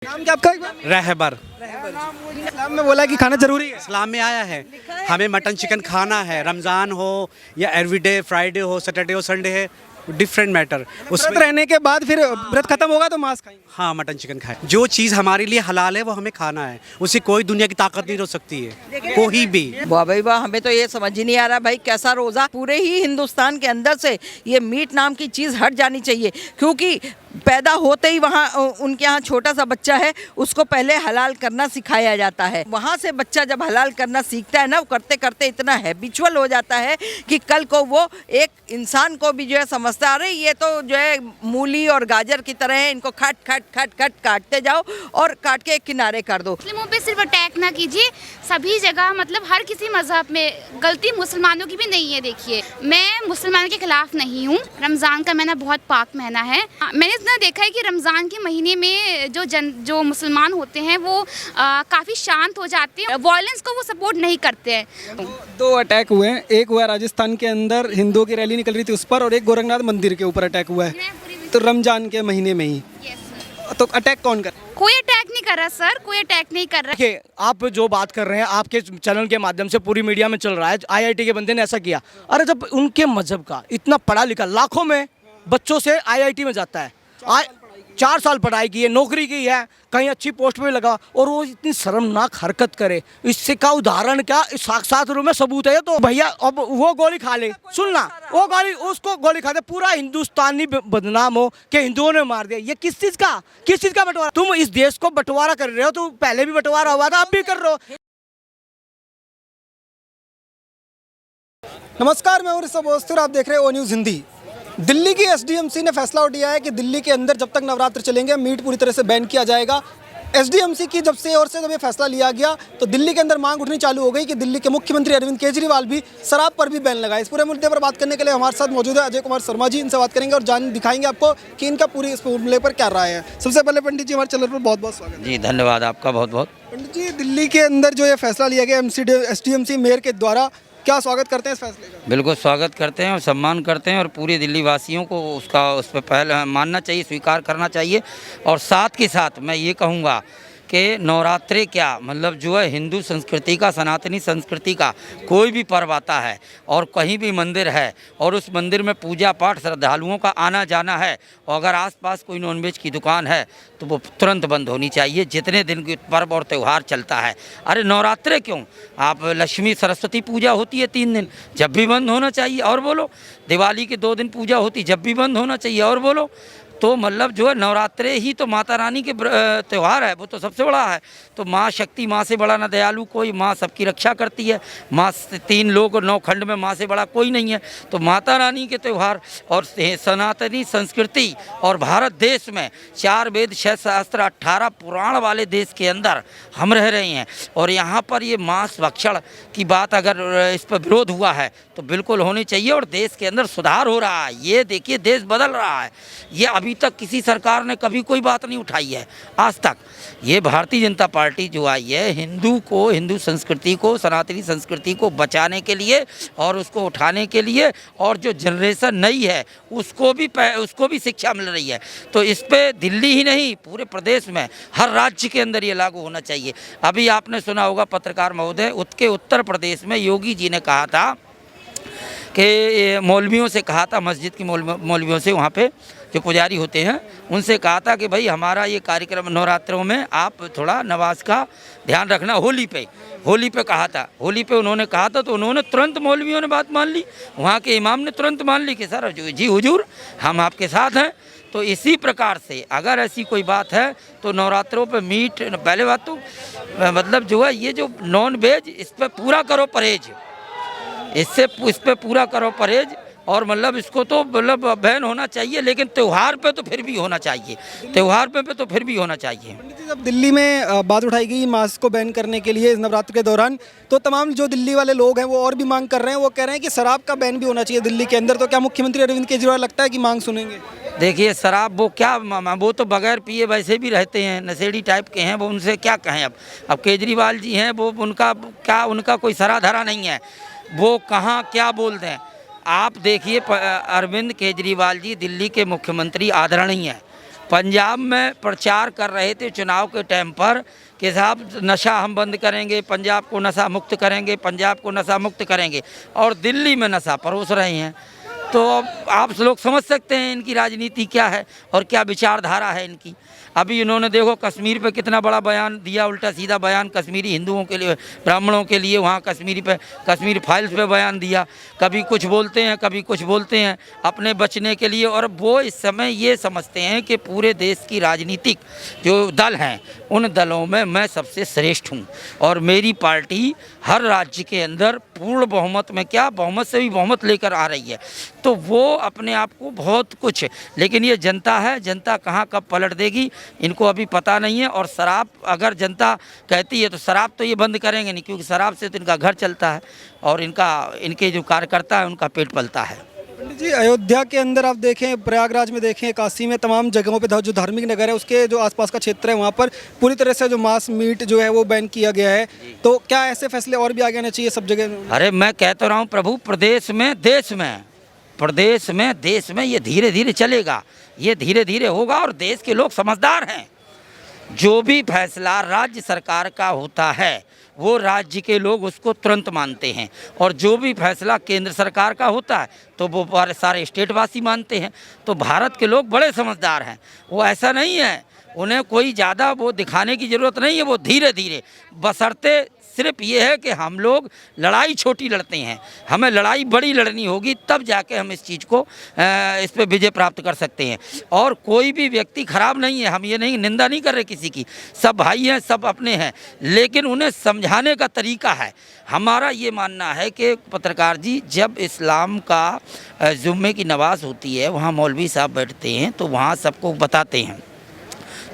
नाम क्या आपका? रहबर। इस्लाम में बोला है कि खाना जरूरी है। इस्लाम में आया है हमें मटन चिकन खाना है, रमज़ान हो या एवरीडे फ्राइडे हो, सैटरडे हो, संडे है, डिफरेंट मैटर व्रत उसमें। रहने के बाद फिर व्रत खत्म होगा तो मांस खाएंगे। हाँ, मटन चिकन खाए। जो चीज़ हमारे लिए हलाल है वो हमें खाना है, उसे कोई दुनिया की ताकत नहीं रोक सकती है, कोई भी। वाह भाई वाह, हमें तो ये समझ ही नहीं आ रहा भाई कैसा रोज़ा। पूरे ही हिंदुस्तान के अंदर से ये मीट नाम की चीज़ हट जानी चाहिए, क्योंकि पैदा होते ही वहाँ उनके यहाँ छोटा सा बच्चा है, उसको पहले हलाल करना सिखाया जाता है। वहाँ से बच्चा जब हलाल करना सीखता है ना, वो करते करते इतना हैबिचुअल हो जाता है कि कल को वो एक इंसान को भी जो है समझता है, अरे ये तो जो है मूली और गाजर की तरह है, इनको खट खट खट खट काटते जाओ और काट के एक किनारे कर दो। मुस्लिमों पे सिर्फ अटैक ना कीजिए, सभी जगह मतलब हर किसी मजहब में गलती मुसलमानों की भी नहीं है। देखिए, मैं मुसलमानों के खिलाफ नहीं हूँ। रमज़ान का महीना बहुत पाक महीना है। मैंने इतना देखा है कि रमज़ान के महीने में जो मुसलमान होते हैं वो काफ़ी शांत हो जाते हैं, वायलेंस को वो सपोर्ट नहीं करते हैं। दो अटैक हुए हैं, एक हुआ राजस्थान के अंदर हिंदुओं की रैली निकल रही थी उस पर, और एक गोरखनाथ मंदिर के ऊपर अटैक हुआ है, तो रमजान के महीने में ही। तो अटैक कौन कर? कोई अटैक नहीं कर रहा सर, कोई अटैक नहीं कर रहा। देखिए, आप जो बात कर रहे हैं आपके चैनल के माध्यम से पूरी मीडिया में चल रहा है, आईआईटी के बंदे ने ऐसा किया। अरे जब उनके मजहब का इतना पढ़ा लिखा लाखों में बच्चों से आईआईटी में जाता है, 4 साल पढ़ाई की है, नौकरी की है, कहीं अच्छी पोस्ट पे लगा, और वो इतनी शर्मनाक हरकत करे, इससे का उदाहरण क्या, इस साक्षात रूप में सबूत है। तो भैया अब वो गोली खा ले, सुनना, वो उसको गोली खा दे, पूरा हिंदुस्तानी बदनाम हो कि हिंदुओं ने मार दिया। ये किस चीज का बंटवारा? तुम इस देश को बंटवारा कर रहे हो, तो पहले भी बंटवारा हुआ था, अब भी कर रहे हो। नमस्कार, मैं हूं ऋषभ अवस्थी और आप देख रहे हैं ओ न्यूज़ हिंदी। दिल्ली की एसडीएमसी ने फैसला उठाया है कि दिल्ली के अंदर जब तक नवरात्र चलेंगे मीट पूरी तरह से बैन किया जाएगा। एसडीएमसी की जब ये फैसला लिया गया तो दिल्ली के अंदर मांग उठनी चालू हो गई कि दिल्ली के मुख्यमंत्री अरविंद केजरीवाल भी शराब पर भी बैन लगाए। इस पूरे मुद्दे पर बात करने के लिए हमारे साथ मौजूद है अजय कुमार शर्मा जी। इनसे बात करेंगे और दिखाएंगे आपको कि इनका पूरी इस मामले पर क्या राय है। सबसे पहले पंडित जी, हमारे चैनल पर बहुत बहुत स्वागत है। जी धन्यवाद आपका बहुत बहुत। पंडित जी, दिल्ली के अंदर जो ये फैसला लिया गया एसडीएमसी मेयर के द्वारा, क्या स्वागत करते हैं इस फैसले का? बिल्कुल स्वागत करते हैं और सम्मान करते हैं, और पूरे दिल्ली वासियों को उस पर पहले मानना चाहिए, स्वीकार करना चाहिए। और साथ के साथ मैं ये कहूँगा कि नवरात्रे क्या मतलब जो है हिंदू संस्कृति का, सनातनी संस्कृति का कोई भी पर्व आता है और कहीं भी मंदिर है और उस मंदिर में पूजा पाठ श्रद्धालुओं का आना जाना है, और अगर आसपास कोई नॉनवेज की दुकान है तो वो तुरंत बंद होनी चाहिए, जितने दिन की पर्व और त्यौहार चलता है। अरे नवरात्रे क्यों, आप लक्ष्मी सरस्वती पूजा होती है 3 दिन, जब भी बंद होना चाहिए। और बोलो, दिवाली के 2 दिन पूजा होती, जब भी बंद होना चाहिए। और बोलो, तो मतलब जो है नवरात्रे ही तो माता रानी के त्यौहार है, वो तो सबसे बड़ा है। तो माँ शक्ति, माँ से बड़ा न दयालु कोई, माँ सबकी रक्षा करती है, माँ 3 लोक 9 खंड में माँ से बड़ा कोई नहीं है। तो माता रानी के त्यौहार और सनातनी संस्कृति, और भारत देश में 4 वेद 6 शास्त्र 18 पुराण वाले देश के अंदर हम रह रहे हैं, और यहाँ पर ये मांस भक्षण की बात अगर इस पर विरोध हुआ है तो बिल्कुल होनी चाहिए। और देश के अंदर सुधार हो रहा है, ये देखिए देश बदल रहा है। ये अभी तक किसी सरकार ने कभी कोई बात नहीं उठाई है आज तक। ये भारतीय जनता पार्टी जो आई है हिंदू संस्कृति को, सनातनी संस्कृति को बचाने के लिए और उसको उठाने के लिए, और जो जनरेशन नई है उसको भी शिक्षा मिल रही है। तो इस पे दिल्ली ही नहीं पूरे प्रदेश में हर राज्य के अंदर ये लागू होना चाहिए। अभी आपने सुना होगा पत्रकार महोदय, उत्तर प्रदेश में योगी जी ने कहा था कि मौलवियों से कहा था, मस्जिद की मौलवियों से, वहाँ पे जो पुजारी होते हैं उनसे कहा था कि भाई हमारा ये कार्यक्रम नवरात्रों में आप थोड़ा नमाज का ध्यान रखना। होली पे कहा था, होली पे उन्होंने कहा था, तो उन्होंने तुरंत मौलवियों ने बात मान ली, वहाँ के इमाम ने तुरंत मान ली कि सर जी हुजूर हम आपके साथ हैं। तो इसी प्रकार से अगर ऐसी कोई बात है तो नवरात्रों पे मीट, पहले बात तो मतलब जो है ये जो नॉन वेज, इस पर पूरा करो परहेज, इस पे पूरा करो परहेज, और मतलब इसको तो मतलब बैन होना चाहिए, लेकिन त्यौहार पे तो फिर भी होना चाहिए, त्यौहार पे तो फिर भी होना चाहिए। जब दिल्ली में बात उठाई गई मांस को बैन करने के लिए इस नवरात्र के दौरान, तो तमाम जो दिल्ली वाले लोग हैं वो और भी मांग कर रहे हैं। वो कह रहे हैं कि शराब का बैन भी होना चाहिए दिल्ली के अंदर। तो क्या मुख्यमंत्री अरविंद केजरीवाल लगता है कि मांग सुनेंगे? देखिए शराब वो तो बगैर पिए वैसे भी रहते हैं, नशेड़ी टाइप के हैं वो, उनसे क्या कहें। अब केजरीवाल जी हैं, वो उनका कोई सरा धरा नहीं है, वो कहाँ क्या बोल दें। आप देखिए अरविंद केजरीवाल जी दिल्ली के मुख्यमंत्री आदरणीय हैं, पंजाब में प्रचार कर रहे थे चुनाव के टाइम पर कि साहब नशा हम बंद करेंगे, पंजाब को नशा मुक्त करेंगे, पंजाब को नशा मुक्त करेंगे, और दिल्ली में नशा परोस रहे हैं। तो अब आप लोग समझ सकते हैं इनकी राजनीति क्या है और क्या विचारधारा है इनकी। अभी इन्होंने देखो कश्मीर पे कितना बड़ा बयान दिया, उल्टा सीधा बयान कश्मीरी हिंदुओं के लिए, ब्राह्मणों के लिए, वहाँ कश्मीर फाइल्स पे बयान दिया। कभी कुछ बोलते हैं, कभी कुछ बोलते हैं अपने बचने के लिए। और वो इस समय ये समझते हैं कि पूरे देश की राजनीतिक जो दल हैं उन दलों में मैं सबसे श्रेष्ठ हूँ और मेरी पार्टी हर राज्य के अंदर पूर्ण बहुमत में, क्या बहुमत से भी बहुमत लेकर आ रही है। तो वो अपने आप को बहुत कुछ, लेकिन ये जनता है, जनता कहाँ कब पलट देगी इनको अभी पता नहीं है। और शराब अगर जनता कहती है तो शराब तो ये बंद करेंगे नहीं, क्योंकि शराब से तो इनका घर चलता है और इनके जो कार्यकर्ता है उनका पेट पलता है। पंडित जी, अयोध्या के अंदर आप देखें, प्रयागराज में देखें, काशी में, तमाम जगहों पे जो धार्मिक नगर है उसके जो आसपास का क्षेत्र है वहाँ पर पूरी तरह से जो मांस मीट जो है वो बैन किया गया है। तो क्या ऐसे फैसले और भी आगे आने चाहिए सब जगह? अरे मैं कहता रहा हूँ प्रभु, प्रदेश में देश में ये धीरे धीरे चलेगा, ये धीरे धीरे होगा। और देश के लोग समझदार हैं। जो भी फैसला राज्य सरकार का होता है वो राज्य के लोग उसको तुरंत मानते हैं, और जो भी फैसला केंद्र सरकार का होता है तो वो सारे स्टेटवासी मानते हैं। तो भारत के लोग बड़े समझदार हैं। वो ऐसा नहीं है, उन्हें कोई ज़्यादा वो दिखाने की ज़रूरत नहीं है। वो धीरे धीरे, बशर्ते सिर्फ ये है कि हम लोग लड़ाई छोटी लड़ते हैं, हमें लड़ाई बड़ी लड़नी होगी, तब जाके हम इस चीज़ को इस पे विजय प्राप्त कर सकते हैं। और कोई भी व्यक्ति खराब नहीं है, हम ये नहीं निंदा नहीं कर रहे किसी की, सब भाई हैं, सब अपने हैं, लेकिन उन्हें समझाने का तरीका है। हमारा ये मानना है कि पत्रकार जी, जब इस्लाम का जुम्मे की नमाज होती है, वहाँ मौलवी साहब बैठते हैं तो वहाँ सबको बताते हैं,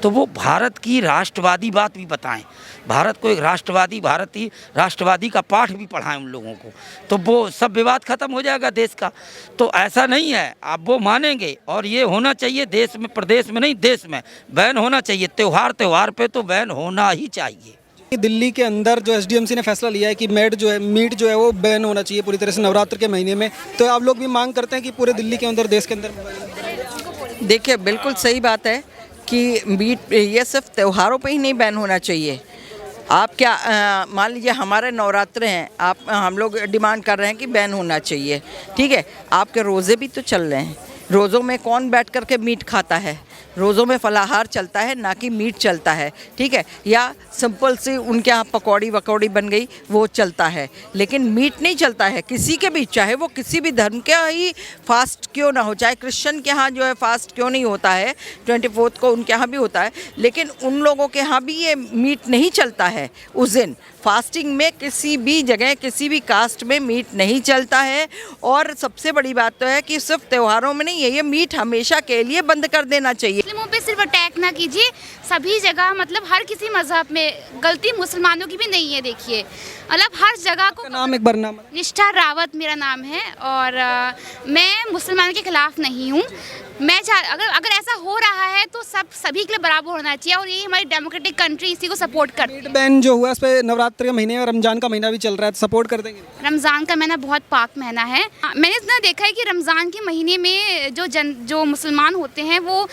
तो वो भारत की राष्ट्रवादी बात भी बताएं, भारत को एक भारतीय राष्ट्रवादी का पाठ भी पढ़ाएं उन लोगों को, तो वो सब विवाद खत्म हो जाएगा देश का। तो ऐसा नहीं है, आप वो मानेंगे। और ये होना चाहिए देश में, प्रदेश में नहीं, देश में बैन होना चाहिए। त्योहार पे तो बैन होना ही चाहिए। दिल्ली के अंदर जो एसडीएमसी ने फैसला लिया है कि मीट जो है वो बैन होना चाहिए पूरी तरह से नवरात्र के महीने में, तो आप लोग भी मांग करते हैं कि पूरे दिल्ली के अंदर, देश के अंदर? देखिए, बिल्कुल सही बात है कि मीट ये सिर्फ त्योहारों पे ही नहीं बैन होना चाहिए। आप क्या मान लीजिए हमारे नवरात्रे हैं, हम लोग डिमांड कर रहे हैं कि बैन होना चाहिए, ठीक है। आपके रोज़े भी तो चल रहे हैं, रोज़ों में कौन बैठ कर के मीट खाता है? रोज़ों में फलाहार चलता है, ना कि मीट चलता है, ठीक है। या सिंपल सी उनके यहाँ पकौड़ी वकौड़ी बन गई वो चलता है, लेकिन मीट नहीं चलता है किसी के भी, चाहे वो किसी भी धर्म का ही फास्ट क्यों ना हो, चाहे क्रिश्चियन के यहाँ जो है फास्ट क्यों नहीं होता है, 24 को उनके यहाँ भी होता है, लेकिन उन लोगों के यहाँ भी ये मीट नहीं चलता है उस दिन। फास्टिंग में किसी भी जगह, किसी भी कास्ट में मीट नहीं चलता है। और सबसे बड़ी बात तो है कि सिर्फ त्योहारों में नहीं है, ये मीट हमेशा के लिए बंद कर देना चाहिए। मुस्लिमों पे सिर्फ अटैक ना कीजिए, सभी जगह, मतलब हर किसी मजहब में गलती मुसलमानों की भी नहीं है। देखिए, मतलब हर जगह को। नाम एक बार नाम? निष्ठा रावत मेरा नाम है, और मैं मुसलमान के खिलाफ नहीं हूँ। मैं अगर ऐसा हो रहा है तो सभी के लिए बराबर होना चाहिए, और यही हमारी डेमोक्रेटिक कंट्री इसी को सपोर्ट करती है। मीट बैन जो हुआ, इस पे नवरात्र के महीने और रमजान का महीना भी चल रहा है, तो सपोर्ट कर देंगे? रमज़ान का महीना बहुत पाक महीना है। मैंने इतना देखा है कि रमज़ान के महीने में जो मुसलमान होते हैं वो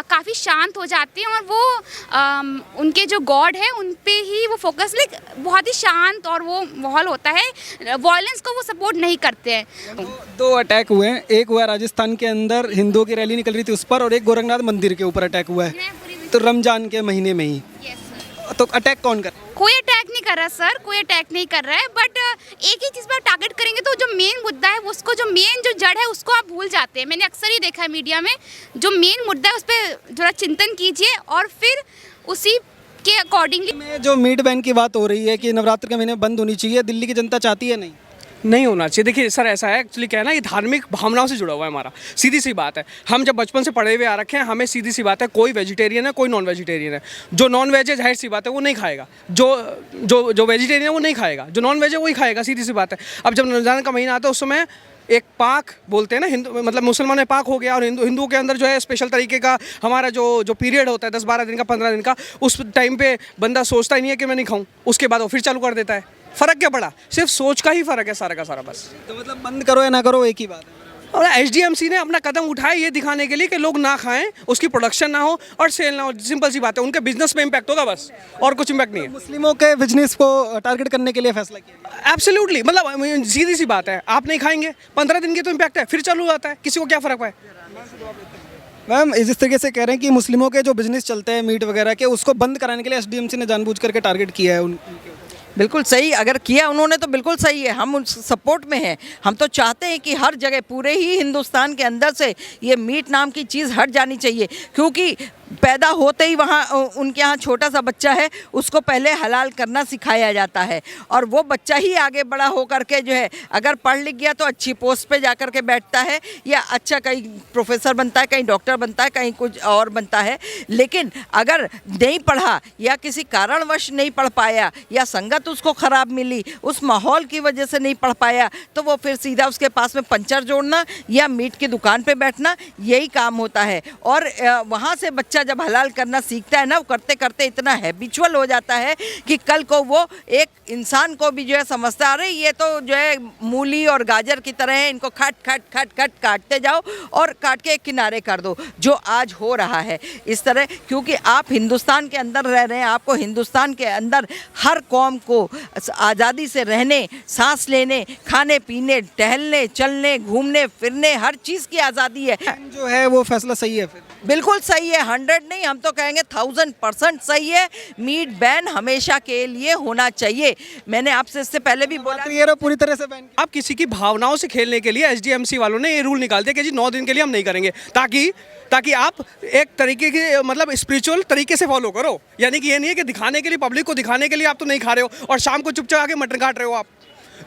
काफ़ी शांत हो जाते हैं, और वो उनके जो गॉड है उन पे ही वो फोकस, बहुत ही शांत और वो माहौल होता है, वायलेंस को वो सपोर्ट नहीं करते हैं। 2 अटैक हुए हैं, एक हुआ राजस्थान के अंदर, हिंदुओं की रैली निकल रही थी उस पर, और एक गोरखनाथ मंदिर के ऊपर अटैक हुआ है, तो रमजान के महीने में ही। तो अटैक कौन कर? कोई अटैक नहीं कर रहा सर, कोई अटैक नहीं कर रहा है, बट एक ही चीज़ पर टारगेट करेंगे तो जो मेन मुद्दा है उसको, जो मेन जो जड़ है उसको आप भूल जाते हैं। मैंने अक्सर ही देखा है मीडिया में, जो मेन मुद्दा है उस पर जरा चिंतन कीजिए और फिर उसी के अकॉर्डिंगली। जो मीट बैन की बात हो रही है कि नवरात्र के महीने बंद होनी चाहिए, दिल्ली की जनता चाहती है नहीं होना चाहिए। देखिए सर, ऐसा है एक्चुअली क्या है ना, ये धार्मिक भावनाओं से जुड़ा हुआ है हमारा, सीधी सी बात है। हम जब बचपन से पढ़े हुए आ रखे हैं, हमें सीधी सी बात है, कोई वेजिटेरियन है, कोई नॉन वेजिटेरियन है। जो नॉन वेज है, जाहिर सी बात है वो नहीं खाएगा, जो वेजिटेरियन है वो नहीं खाएगा, जो नॉन वेज है वही खाएगा, सीधी सी बात है। अब जब रमज़ान का महीना आता है उस समय एक पाक बोलते हैं ना, हिंदू मतलब मुसलमान में पाक हो गया, और हिंदुओं के अंदर जो है स्पेशल तरीके का हमारा जो पीरियड होता है 10-12 दिन का, 15 दिन का, उस टाइम पे बंदा सोचता ही नहीं है कि मैं नहीं खाऊं, उसके बाद वो फिर चालू कर देता है। फ़र्क क्या पड़ा? सिर्फ सोच का ही फ़र्क है सारा का सारा, बस। तो मतलब बंद करो या ना करो एक ही बात है। और एचडीएमसी ने अपना कदम उठाया ये दिखाने के लिए कि लोग ना खाएं, उसकी प्रोडक्शन ना हो और सेल ना हो। सिंपल सी बात है, उनके बिजनेस पे इम्पैक्ट होगा बस, और कुछ इम्पैक्ट नहीं है। मुस्लिमों के बिजनेस को टारगेट करने के लिए फैसला किया। एब्सोल्युटली, मतलब सीधी सी बात है, आप नहीं खाएंगे 15 दिन की तो इम्पैक्ट है, फिर चालू आता है, किसी को क्या फ़र्क है। मैम जिस तरीके से कह रहे हैं कि मुस्लिमों के जो बिजनेस चलते हैं मीट वगैरह के, उसको बंद कराने के लिए एसडीएमसी ने जानबूझ करके टारगेट किया है बिल्कुल सही, अगर किया उन्होंने तो बिल्कुल सही है, हम उन सपोर्ट में हैं। हम तो चाहते हैं कि हर जगह पूरे ही हिंदुस्तान के अंदर से ये मीट नाम की चीज़ हट जानी चाहिए, क्योंकि पैदा होते ही वहाँ उनके यहाँ छोटा सा बच्चा है, उसको पहले हलाल करना सिखाया जाता है, और वो बच्चा ही आगे बड़ा हो करके जो है अगर पढ़ लिख गया तो अच्छी पोस्ट पे जा कर के बैठता है, या अच्छा कहीं प्रोफेसर बनता है, कहीं डॉक्टर बनता है, कहीं कुछ और बनता है। लेकिन अगर नहीं पढ़ा या किसी कारणवश नहीं पढ़ पाया या संगत उसको ख़राब मिली, उस माहौल की वजह से नहीं पढ़ पाया, तो वो फिर सीधा उसके पास में पंचर जोड़ना या मीट की दुकान पे बैठना, यही काम होता है। और वहाँ से बच्चा जब हलाल करना सीखता है ना, वो करते करते इतना हैबिचुअल हो जाता है कि कल को वो एक इंसान को भी जो है समझता, अरे ये तो जो है मूली और गाजर की तरह है, इनको खट खट खट खट काटते जाओ और काट के एक किनारे कर दो, जो आज हो रहा है इस तरह। क्योंकि आप हिंदुस्तान के अंदर रह रहे हैं, आपको हिंदुस्तान के अंदर हर कौम को आज़ादी से रहने, सांस लेने, खाने पीने, टहलने, चलने, घूमने फिरने, हर चीज़ की आज़ादी है। जो है वो फैसला सही है। फिर बिल्कुल सही है, 100 नहीं, हम तो कहेंगे 1000% सही है। मीट बैन हमेशा के लिए होना चाहिए। मैंने आपसे इससे पहले भी बोला, क्लियर है, पूरी तरह से बैन। आप किसी की भावनाओं से खेलने के लिए एचडीएमसी वालों ने ये रूल निकाल दिया कि जी 9 दिन के लिए हम नहीं करेंगे, ताकि आप एक तरीके के मतलब स्पिरिचुअल तरीके से फॉलो करो। यानी कि ये नहीं है कि दिखाने के लिए, पब्लिक को दिखाने के लिए आप तो नहीं खा रहे हो और शाम को चुपचाप आके मटन काट रहे हो आप।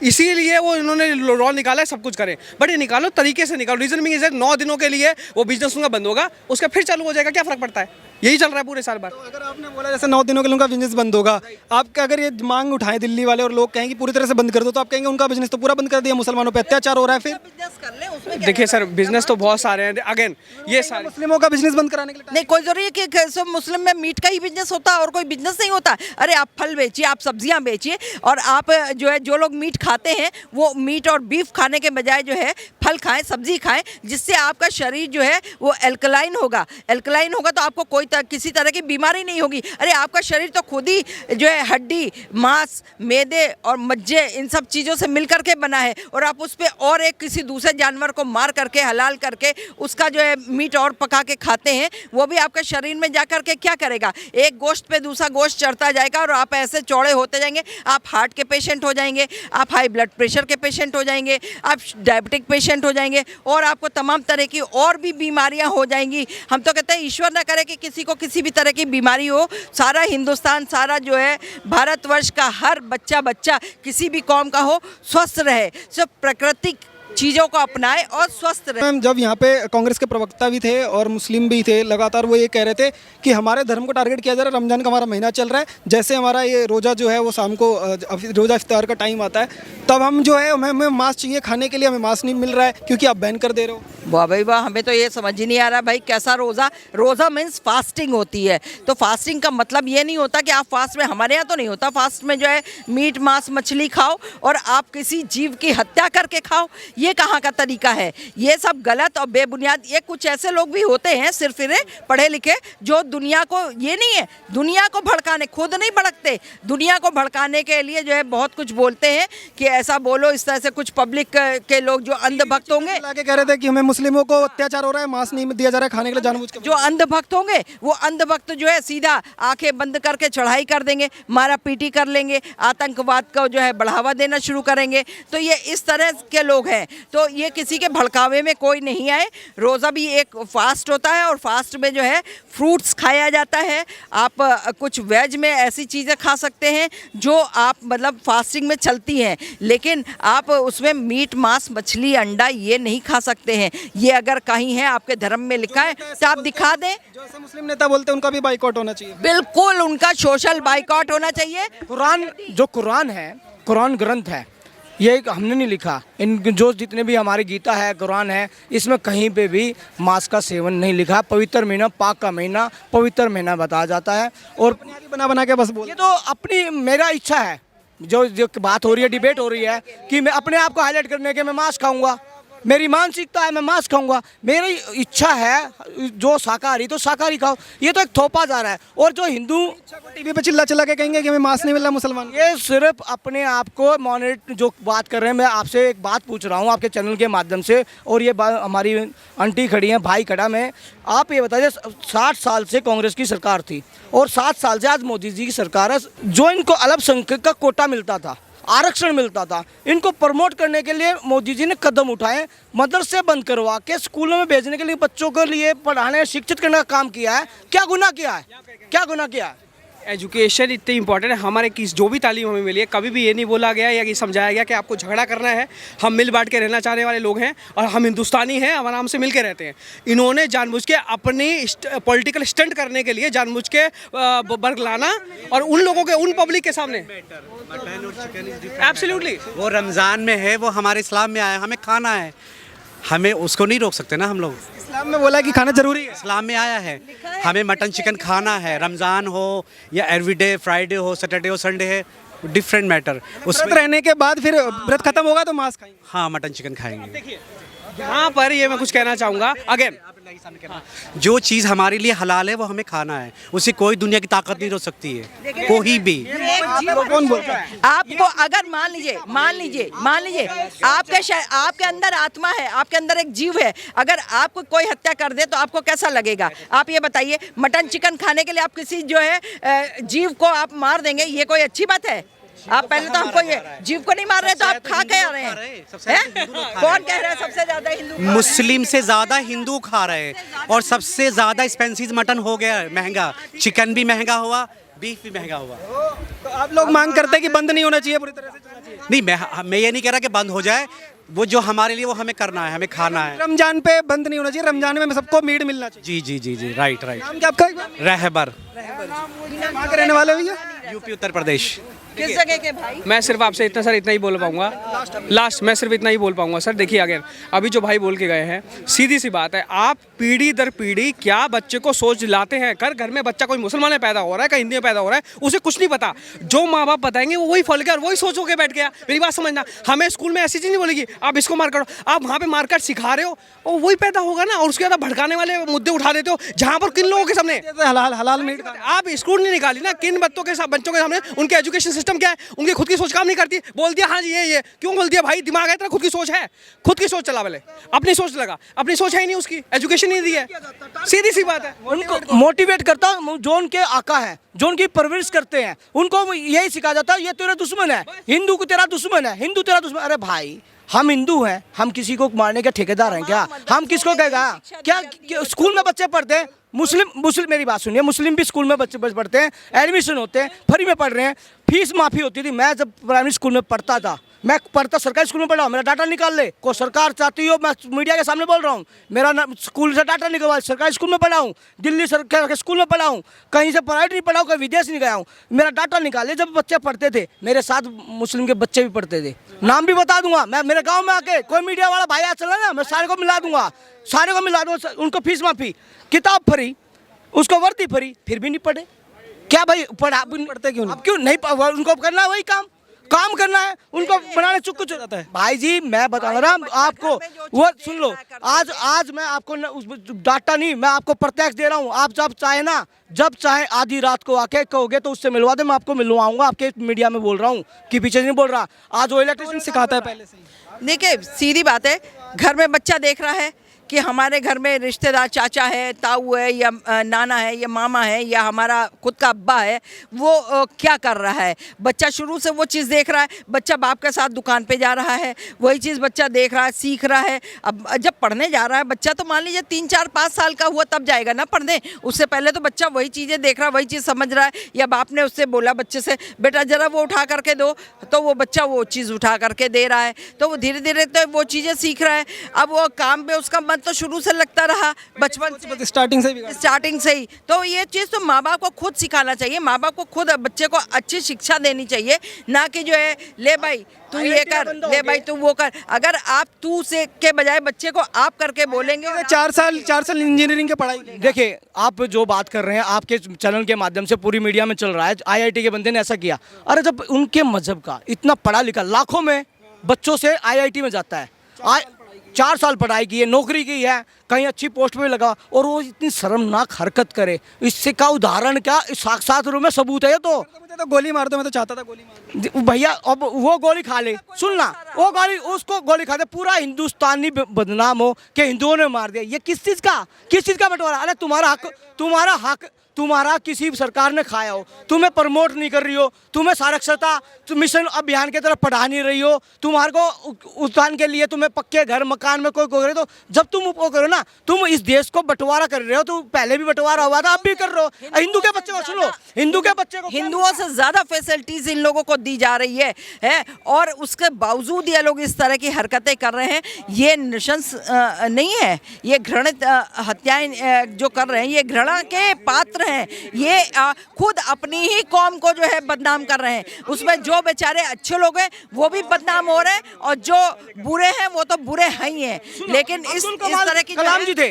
इसीलिए वो इन्होंने लॉ निकाला है, सब कुछ करें, बट ये निकालो तरीके से निकालो। रीजन मीन इज 9 दिनों के लिए वो बिजनेस उनका बंद होगा, उसका फिर चालू हो जाएगा, क्या फर्क पड़ता है, यही चल रहा है पूरे साल भर। तो अगर आपने बोला जैसे 9 दिनों के लिए उनका बिजनेस बंद होगा, आपका अगर ये मांग उठाएं दिल्ली वाले और लोग कहें कि पूरी तरह से बंद कर दो, तो आप कहेंगे उनका बिजनेस तो पूरा बंद कर दिया, मुसलमानों पे अत्याचार हो रहा है। फिर देखिए सर, बिजनेस तो बहुत सारे हैं, अगेन ये सारे मुस्लिमों का बिजनेस बंद कराने के लिए नहीं, कोई जरूरी है कि सब मुस्लिम में मीट का ही बिजनेस होता है और कोई बिजनेस नहीं होता। अरे आप फल बेचिए, आप सब्जियां बेचिए, और आप जो है जो लोग मीट खाते हैं वो मीट और बीफ खाने के बजाय जो है फल खाएं, सब्जी खाएं, जिससे आपका शरीर जो है वो एल्कलाइन होगा। एल्कलाइन होगा तो आपको किसी तरह की बीमारी नहीं होगी। अरे आपका शरीर तो खुद ही जो है हड्डी, मांस, मैदे और मज्जे, इन सब चीज़ों से मिल करके बना है, और आप उस पर और एक किसी दूसरे जानवर को मार करके हलाल करके उसका जो है मीट और पका के खाते हैं, वो भी आपके शरीर में जा करके क्या करेगा, एक गोश्त पे दूसरा गोश्त चढ़ता जाएगा और आप ऐसे चौड़े होते जाएंगे। आप हार्ट के पेशेंट हो जाएंगे, आप हाई ब्लड प्रेशर के पेशेंट हो जाएंगे, आप डायबिटिक पेशेंट हो जाएंगे, और आपको तमाम तरह की और भी बीमारियां हो जाएंगी। हम तो कहते हैं ईश्वर ना करे कि किसी को किसी भी तरह की बीमारी हो। सारा हिंदुस्तान, सारा जो है भारतवर्ष का हर बच्चा किसी भी कौम का हो, स्वस्थ रहे, सब प्राकृतिक चीज़ों को अपनाए और स्वस्थ रहे। मैम जब यहाँ पे कांग्रेस के प्रवक्ता भी थे और मुस्लिम भी थे, लगातार वो ये कह रहे थे कि हमारे धर्म को टारगेट किया जा रहा है, रमजान का हमारा महीना चल रहा है, जैसे हमारा ये रोज़ा जो है वो शाम को रोज़ा इफ्तार का टाइम आता है, तब हम जो है हमें मांस चाहिए खाने के लिए, हमें मांस नहीं मिल रहा है क्योंकि आप बैन कर दे रहे हो। वाह भाई वाह, हमें तो ये समझ ही नहीं आ रहा भाई, कैसा रोज़ा। रोज़ा मीन्स फास्टिंग होती है, तो फास्टिंग का मतलब ये नहीं होता कि आप फास्ट में, हमारे यहाँ तो नहीं होता, फास्ट में जो है मीट मांस मछली खाओ और आप किसी जीव की हत्या करके खाओ, ये कहाँ का तरीका है। ये सब गलत और बेबुनियाद। ये कुछ ऐसे लोग भी होते हैं सिर्फ पढ़े लिखे, जो दुनिया को, ये नहीं है दुनिया को भड़काने, खुद नहीं भड़कते, दुनिया को भड़काने के लिए जो है बहुत कुछ बोलते हैं कि ऐसा बोलो, इस तरह से कुछ पब्लिक के लोग जो अंधभक्त होंगे, कह रहे थे कि हमें मुस्लिमों को अत्याचार हो रहा है, मांस नहीं दिया जा रहा है खाने के लिए, जानबूझ के। जो अंधभक्त होंगे वो अंधभक्त जो है सीधा आंखें बंद करके चढ़ाई कर देंगे, मारा पीटी कर लेंगे, आतंकवाद को जो है बढ़ावा देना शुरू करेंगे। तो ये इस तरह के लोग हैं, तो ये किसी के भड़कावे में कोई नहीं आए। रोज़ा भी एक फास्ट होता है और फास्ट में जो है फ्रूट्स खाया जाता है। आप कुछ वेज में ऐसी चीज़ें खा सकते हैं जो आप मतलब फास्टिंग में चलती हैं, लेकिन आप उसमें मीट मांस मछली अंडा ये नहीं खा सकते हैं। ये अगर कहीं है आपके धर्म में लिखा है तो आप दिखा दें। जो ऐसे मुस्लिम नेता बोलते हैं उनका भी बाइकआउट होना चाहिए। बिल्कुल, उनका सोशल बाइकआउट होना चाहिए। कुरान है, कुरान ग्रंथ है, ये हमने नहीं लिखा। इन जो जितने भी हमारी गीता है, कुरान है, इसमें कहीं पे भी मांस का सेवन नहीं लिखा। पवित्र महीना, पाक का महीना, पवित्र महीना बताया जाता है। और बना के बस बोल, ये तो अपनी मेरा इच्छा है, जो बात हो रही है, डिबेट हो रही है कि मैं अपने आप को हाईलाइट करने के मैं मांस खाऊंगा, मेरी मानसिकता है मैं मांस खाऊंगा, मेरी इच्छा है जो शाकाहारी तो शाकाहारी खाओ। ये तो एक थोपा जा रहा है। और जो हिंदू टीवी पे चिल्ला चिल्ला के कहेंगे कि हमें मांस नहीं मिल रहा मुसलमान को। ये सिर्फ अपने आप को मॉनिटर जो बात कर रहे हैं। मैं आपसे एक बात पूछ रहा हूँ आपके चैनल के माध्यम से, और ये हमारी आंटी खड़ी हैं, भाई खड़ा मैं, आप ये बताइए 60 साल से कांग्रेस की सरकार थी और 7 साल से आज मोदी जी की सरकार है। जो इनको अल्पसंख्यक का कोटा मिलता था, आरक्षण मिलता था, इनको प्रमोट करने के लिए मोदी जी ने कदम उठाए, मदरसे बंद करवा के स्कूलों में भेजने के लिए बच्चों के लिए पढ़ाने शिक्षित करने का काम किया है। क्या गुनाह किया है? क्या गुनाह किया है? एजुकेशन इतनी इंपॉर्टेंट है। हमारे किस जो भी तालीम हमें मिली है, कभी भी ये नहीं बोला गया या ये समझाया गया कि आपको झगड़ा करना है। हम मिल बांट के रहना चाहने वाले लोग हैं और हम हिंदुस्तानी हैं, हम आराम से मिल के रहते हैं। इन्होंने जानबूझ के अपनी पॉलिटिकल स्टंट करने के लिए जानबूझ के बरगलाना और उन लोगों के, उन पब्लिक के सामने एब्सोल्युटली। वो रमज़ान में है, वो हमारे इस्लाम में आया, हमें खाना है, हमें उसको नहीं रोक सकते ना हम लोग। इस्लाम में बोला कि खाना जरूरी है। इस्लाम में आया है, हमें मटन चिकन खाना है, रमज़ान हो या एवरीडे, फ्राइडे हो, सैटरडे हो, संडे है, डिफरेंट मैटर। व्रत रहने के बाद फिर व्रत खत्म होगा तो मांस खाएंगे। हाँ, मटन चिकन खाएंगे। यहाँ पर ये मैं कुछ कहना चाहूँगा अगेन, जो चीज़ हमारे लिए हलाल है वो हमें खाना है, उसे कोई दुनिया की ताकत नहीं रोक सकती है, कोई भी। कौन बोलता है? आपको अगर मान लीजिए आपके अंदर आत्मा है, आपके अंदर एक जीव है, अगर आपको कोई हत्या कर दे तो आपको कैसा लगेगा? आप ये बताइए, मटन चिकन खाने के लिए आप किसी जो है जीव को आप मार देंगे, ये कोई अच्छी बात है? आप पहले तो हमको ये जीव को नहीं मार रहे तो आप खा के आ रहे हैं? कौन कह रहा है सबसे ज्यादा हिंदू? मुस्लिम से ज़्यादा हिंदू खा रहे हैं और सबसे ज़्यादा स्पेंसीज मटन हो गया महंगा, चिकन भी महंगा हुआ, बीफ भी महंगा हुआ। तो आप लोग मांग करते हैं कि बंद नहीं होना चाहिए, पूरी तरह से चलना चाहिए। नहीं, मैं ये नहीं कह रहा कि बंद हो जाए, वो जो हमारे लिए वो हमें करना है, हमें खाना है। रमजान पे बंद नहीं होना चाहिए, रमजान में सबको मीट मिलना चाहिए। जी जी जी जी, राइट राइट। नाम क्या आपका? एक बार रहबर, कहाँ के रहने वाले हो भैया? यूपी उत्तर प्रदेश। किस जगह के भाई? मैं सिर्फ आपसे इतना ही बोल पाऊंगा लास्ट, मैं सिर्फ इतना ही बोल पाऊंगा सर। देखिए अगर अभी जो भाई बोल के गए हैं, सीधी सी बात है, आप पीढ़ी दर पीढ़ी क्या बच्चे को सोच लाते हैं। घर में बच्चा कोई मुसलमान में पैदा हो रहा है, कहीं हिंदी में पैदा हो रहा है, उसे कुछ नहीं पता। जो माँ बाप बताएंगे वो वही फल गया और वही सोच के बैठ गया। मेरी बात समझना, हमें स्कूल में ऐसी चीज़ नहीं बोलेगी आप इसको मार करो, आप वहाँ पे मारकर सिखा रहे हो और वही पैदा होगा ना। और उसके बाद भड़काने वाले मुद्दे उठा देते हो, जहाँ पर किन लोगों के सामने हलाल हलाल मीट खाना। आप स्कूल नहीं निकाली ना, किन बच्चों के सामने उनके एजुकेशन सिस्टम क्या है, उनकी खुद की सोच काम नहीं करती। बोल दिया हाँ जी ये क्यों बोल दिया भाई? दिमाग है तेरा, खुद की सोच है, खुद की सोच चला पहले, अपनी सोच लगा। अपनी सोच है ही नहीं, उसकी एजुकेशन नहीं दी है, सीधी सी बात है। उनको मोटिवेट करता हूं, जो उनके आका है, जो उनकी परवरिश करते हैं, उनको यही सिखाया जाता है ये तेरा दुश्मन है, हिंदू को तेरा दुश्मन है, हिंदू तेरा दुश्मन। अरे भाई हम हिंदू हैं, हम किसी को मारने के ठेकेदार हैं क्या? हम किसको कहेगा? क्या स्कूल में बच्चे पढ़ते हैं, मुस्लिम मेरी बात सुनिए, मुस्लिम भी स्कूल में बच्चे पढ़ते हैं, एडमिशन होते हैं, फ्री में पढ़ रहे हैं, फीस माफ़ी होती थी। मैं जब प्राइमरी स्कूल में पढ़ता था, मैं पढ़ता सरकारी स्कूल में पढ़ा हूँ, मेरा डाटा निकाल ले, को सरकार चाहती हो, मैं मीडिया के सामने बोल रहा हूँ, मेरा स्कूल से डाटा निकलवा, सरकारी स्कूल में पढ़ा हूँ, दिल्ली सरकार के स्कूल में पढ़ा हूँ, कहीं से प्राइवेट नहीं पढ़ा हूँ, कहीं विदेश नहीं गया हूँ, मेरा डाटा निकाले। जब बच्चे पढ़ते थे, मेरे साथ मुस्लिम के बच्चे भी पढ़ते थे, नाम भी बता दूंगा मैं। मेरे गाँव में आके कोई मीडिया वाला भाई आ चला ना, मैं सारे को मिला दूंगा, उनको फीस माफ़ी, किताब फ्री, उसको वर्दी फ्री, फिर भी नहीं पढ़े। क्या भाई पढ़ते क्यों नहीं? उनको करना है वही काम करना है, उनको बनाने चुप कुछ जाता है। भाई जी मैं बता रहा हूँ आपको, वो सुन लो, आज मैं आपको डाटा नहीं, मैं आपको प्रत्यक्ष दे रहा हूँ। आप जब चाहे ना, जब चाहे आधी रात को आके कहोगे तो उससे मिलवा दे, मैं आपको मिलवाऊंगा। आपके मीडिया में बोल रहा हूँ कि पीछे नहीं बोल रहा। आज वो इलेक्ट्रिशियन सिखाता है पहले से। देखिए सीधी बात है, घर में बच्चा देख रहा है कि हमारे घर में रिश्तेदार चाचा है, ताऊ है, या नाना है, या मामा है, या हमारा खुद का अब्बा है, वो क्या कर रहा है। बच्चा शुरू से वो चीज़ देख रहा है। बच्चा बाप के साथ दुकान पे जा रहा है, वही चीज़ बच्चा देख रहा है, सीख रहा है। अब जब पढ़ने जा रहा है बच्चा, तो मान लीजिए 3, 4, 5 साल का हुआ तब जाएगा ना पढ़ने। उससे पहले तो बच्चा वही चीज़ें देख रहा है, वही चीज़ समझ रहा है। या बाप ने उससे बोला बच्चे से, बेटा ज़रा वो उठा करके दो, तो वो बच्चा वो चीज़ उठा करके दे रहा है, तो वो धीरे धीरे तो वो चीज़ें सीख रहा है। अब वो काम पे उसका मन तो शुरू से लगता रहा, बचपन से, स्टार्टिंग से ही। तो ये चीज़ तो माँ बाप को खुद सिखाना चाहिए। माँ बाप को खुद बच्चे को अच्छी शिक्षा देनी चाहिए, ना कि जो है ले भाई तू ये कर, ले भाई तू वो कर। अगर आप तू से के बजाय बच्चे को आप करके बोलेंगे। 4 साल इंजीनियरिंग की पढ़ाई। देखिए आप जो बात कर रहे हैं, आपके चैनल के माध्यम से पूरी मीडिया में चल रहा है, IIT के बंदे ने ऐसा किया। अरे जब उनके मजहब का इतना पढ़ा लिखा लाखों में बच्चों से IIT में जाता है, 4 साल पढ़ाई की है, नौकरी की है, कहीं अच्छी पोस्ट पे लगा और वो इतनी शर्मनाक हरकत करे, इससे का उदाहरण क्या, इस साक्षात रूप में सबूत है ये तो। मुझे तो गोली मार दो, मैं तो चाहता था गोली मार भैया अब वो गोली खा ले, सुनना, वो गोली उसको गोली खा दे, पूरा हिंदुस्तानी बदनाम हो कि हिंदुओं ने मार दिया। ये किस चीज़ का बंटवारा? अरे तुम्हारा हक तुम्हारा किसी सरकार ने खाया हो, तुम्हें प्रमोट नहीं कर रही हो, तुम्हें साक्षरता मिशन अभियान की तरफ पढ़ा नहीं रही हो, तुम्हारे को उत्थान के लिए तुम्हें पक्के घर मकान में कोई करे, तो जब तुम वो करो ना, तुम इस देश को बंटवारा कर रहे हो, तो पहले भी बंटवारा हुआ था, अब भी कर रहे हो। हिंदू के बच्चे को सुनो, हिंदू के बच्चे को हिंदुओं से ज्यादा फैसिलिटीज इन लोगों को दी जा रही है और उसके बावजूद ये लोग इस तरह की हरकतें कर रहे हैं। ये नृशंस नहीं है, ये घृणित हत्याएं जो कर रहे हैं, ये घृणा के पात्र हैं। ये खुद अपनी ही कौम को जो है बदनाम कर रहे हैं। उसमें जो बेचारे अच्छे लोग हैं वो भी बदनाम हो रहे हैं और जो बुरे हैं वो तो बुरे हैं ही हैं। लेकिन इस तरह की कलाम जी थे,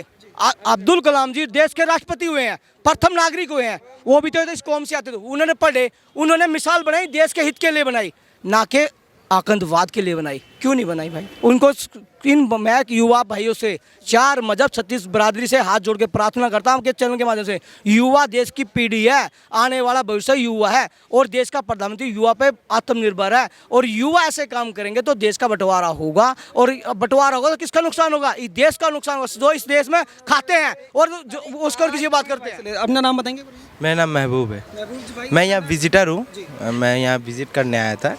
अब्दुल कलाम जी देश के राष्ट्रपति हुए हैं, प्रथम नागरिक हुए हैं, वो भी तो इस कौम से आते थे। उन्होंने पढ़े, उन्होंने मिसाल बनाई, देश के हित के लिए बनाई, ना कि आतंकवाद के लिए बनाई। क्यों नहीं बनाई भाई? उनको मैं युवा भाइयों से 4 मजहब 36 बरादरी से हाथ जोड़ के प्रार्थना करता हूँ कि चैनल के माध्यम से, युवा देश की पीढ़ी है, आने वाला भविष्य युवा है और देश का प्रधानमंत्री युवा पे आत्मनिर्भर है। और युवा ऐसे काम करेंगे तो देश का बंटवारा होगा, और बंटवारा होगा तो किसका नुकसान होगा? इस देश का नुकसान होगा, जो इस देश में खाते हैं और उसको किसी बात करते हैं। अपना नाम बताएंगे? मेरा नाम महबूब है, मैं यहाँ विजिटर हूँ, मैं यहाँ विजिट करने आया था।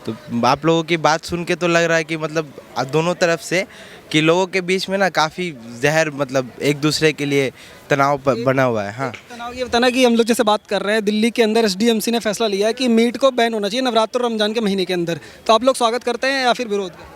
तो आप लोगों की बात सुन के तो लग रहा है कि मतलब दोनों तरफ से कि लोगों के बीच में ना काफ़ी जहर, मतलब एक दूसरे के लिए तनाव बना हुआ है। हाँ, तनाव ये बताना कि हम लोग जैसे बात कर रहे हैं, दिल्ली के अंदर एसडीएमसी ने फैसला लिया है कि मीट को बैन होना चाहिए नवरात्र और रमजान के महीने के अंदर, तो आप लोग स्वागत करते हैं या फिर विरोध करते हैं?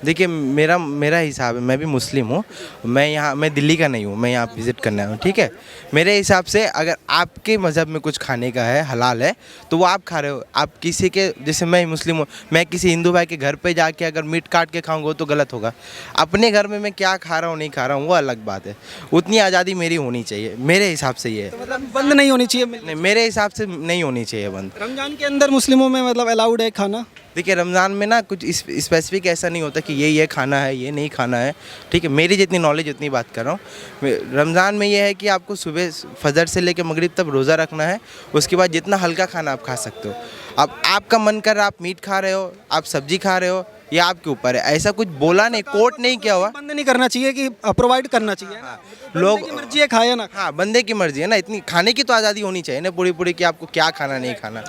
देखिए मेरा हिसाब है, मैं भी मुस्लिम हूँ, मैं दिल्ली का नहीं हूँ, मैं यहाँ विज़िट करना हूँ, ठीक है। मेरे हिसाब से अगर आपके मज़हब में कुछ खाने का है, हलाल है, तो वो आप खा रहे हो। आप किसी के, जैसे मैं मुस्लिम हूँ, मैं किसी हिंदू भाई के घर पे जाके अगर मीट काट के खाऊंगा तो गलत होगा। अपने घर में मैं क्या खा रहा हूँ नहीं खा रहा हूँ वो अलग बात है। उतनी आज़ादी मेरी होनी चाहिए, मेरे हिसाब से ये है। मतलब बंद नहीं होनी चाहिए? नहीं, मेरे हिसाब से नहीं होनी चाहिए बंद। रमजान के अंदर मुस्लिमों में मतलब अलाउड है खाना? देखिए रमज़ान में ना कुछ स्पेसिफिक ऐसा नहीं होता कि ये खाना है, ये नहीं खाना है, ठीक है। मेरी जितनी नॉलेज उतनी बात कर रहा हूँ। रमज़ान में ये है कि आपको सुबह फजर से लेकर मगरिब तक रोज़ा रखना है, उसके बाद जितना हल्का खाना आप खा सकते हो। अब आपका मन कर रहा, आप मीट खा रहे हो, आप सब्जी खा रहे हो, ये आपके ऊपर है। ऐसा कुछ बोला नहीं, कोर्ट नहीं किया हुआ। बंद नहीं करना चाहिए कि प्रोवाइड करना चाहिए? लोग की मर्जी है, खाए ना। हाँ, बंदे की मर्जी है ना, इतनी खाने की तो आज़ादी होनी चाहिए ना पूरी कि आपको क्या खाना नहीं खाना।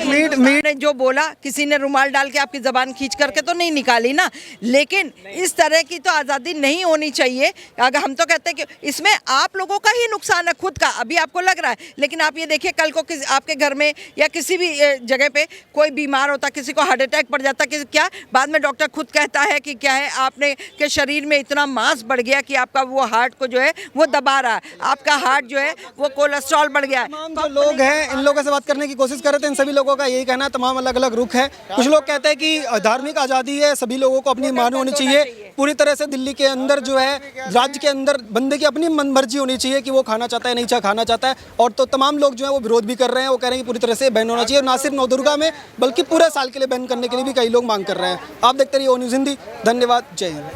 मीट ने जो बोला, किसी ने रुमाल डाल के आपकी जबान खींच करके तो नहीं निकाली ना, लेकिन इस तरह की तो आज़ादी नहीं होनी चाहिए। अगर हम तो कहते हैं कि इसमें आप लोगों का ही नुकसान है खुद का, अभी आपको लग रहा है, लेकिन आप ये देखिए कल को आपके घर में या किसी भी जगह पे कोई बीमार होता, किसी को हार्ट अटैक पड़ जाता, किसी क्या, बाद में डॉक्टर खुद कहता है कि क्या है, आपने के शरीर में इतना मांस बढ़ गया कि आपका वो हार्ट को जो है वो दबा रहा है, आपका हार्ट जो है वो कोलेस्ट्रॉल बढ़ गया है। तमाम जो लोग हैं इन लोगों से बात करने की कोशिश कर रहे थे, इन सभी लोगों का यही कहना है, तमाम अलग अलग रुख है। कुछ लोग कहते हैं कि धार्मिक आज़ादी है, सभी लोगों को अपनी मान होनी चाहिए, पूरी तरह से दिल्ली के अंदर जो है, राज्य के अंदर बंदे की अपनी मन मर्जी होनी चाहिए कि वो खाना चाहता है नहीं खाना चाहता है। और तो तमाम लोग जो है वो विरोध भी कर रहे हैं, वो कह रहे हैं कि पूरी तरह से बैन होना चाहिए, ना सिर्फ नवदुर्गा में बल्कि पूरे साल के लिए बैन करने के लिए भी कई लोग मांग कर रहे हैं। आप देखते रहिए ओ न्यूज़ हिंदी। धन्यवाद, जय हिंद।